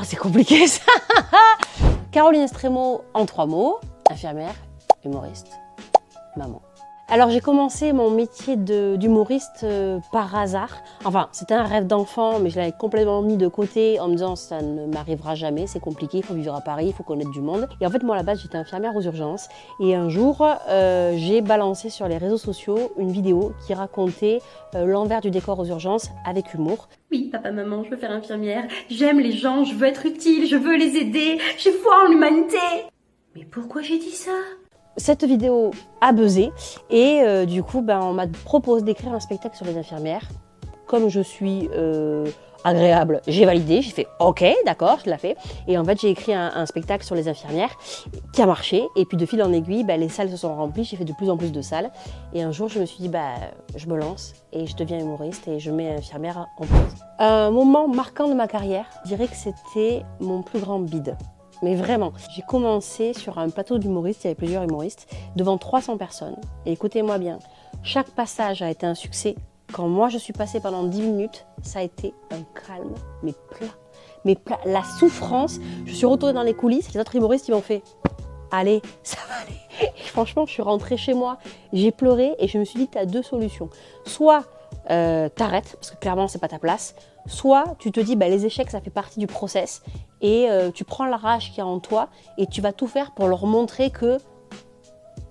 Ah, c'est compliqué ça. Caroline Estremo en 3 mots, infirmière, humoriste, maman. Alors j'ai commencé mon métier d'humoriste par hasard. Enfin, c'était un rêve d'enfant, mais je l'avais complètement mis de côté en me disant ça ne m'arrivera jamais, c'est compliqué, il faut vivre à Paris, il faut connaître du monde. Et en fait, moi à la base, j'étais infirmière aux urgences. Et un jour, j'ai balancé sur les réseaux sociaux une vidéo qui racontait l'envers du décor aux urgences avec humour. Oui, papa, maman, je veux faire infirmière. J'aime les gens, je veux être utile, je veux les aider. J'ai foi en l'humanité. Mais pourquoi j'ai dit ça ? Cette vidéo a buzzé et du coup, on m'a proposé d'écrire un spectacle sur les infirmières. Comme je suis agréable, j'ai validé, j'ai fait ok, d'accord, je l'ai fait. Et en fait, j'ai écrit un spectacle sur les infirmières qui a marché. Et puis de fil en aiguille, les salles se sont remplies, j'ai fait de plus en plus de salles. Et un jour, je me suis dit, je me lance et je deviens humoriste et je mets infirmière en pause. Un moment marquant de ma carrière, je dirais que c'était mon plus grand bide. Mais vraiment, j'ai commencé sur un plateau d'humoristes, il y avait plusieurs humoristes, devant 300 personnes. Et écoutez-moi bien, chaque passage a été un succès. Quand moi je suis passée pendant 10 minutes, ça a été un calme, mais plat. Mais plat. La souffrance, je suis retournée dans les coulisses, les autres humoristes ils m'ont fait « Allez, ça va aller ». Et franchement, je suis rentrée chez moi, j'ai pleuré et je me suis dit « Tu as 2 solutions. Soit t'arrêtes, parce que clairement c'est pas ta place, soit tu te dis les échecs ça fait partie du process et tu prends la rage qu'il y a en toi et tu vas tout faire pour leur montrer que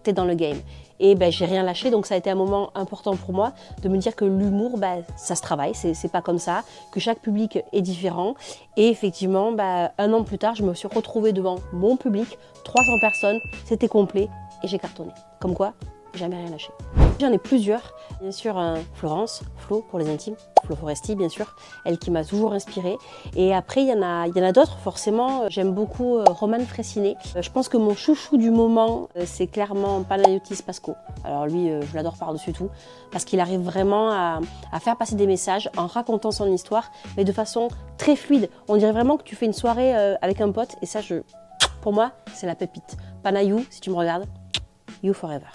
tu es dans le game. Et j'ai rien lâché, donc ça a été un moment important pour moi de me dire que l'humour, ça se travaille, c'est pas comme ça, que chaque public est différent. Et effectivement, 1 an plus tard, je me suis retrouvée devant mon public, 300 personnes, c'était complet et j'ai cartonné. Comme quoi, jamais rien lâché. J'en ai plusieurs, bien sûr Florence, Flo pour les intimes, Flo Foresti bien sûr, elle qui m'a toujours inspirée. Et après il y en a d'autres forcément, j'aime beaucoup Roman Fressinet. Je pense que mon chouchou du moment c'est clairement Panayotis Pasco. Alors lui je l'adore par-dessus tout, parce qu'il arrive vraiment à faire passer des messages en racontant son histoire, mais de façon très fluide. On dirait vraiment que tu fais une soirée avec un pote et ça pour moi c'est la pépite. Panayou, si tu me regardes, you forever.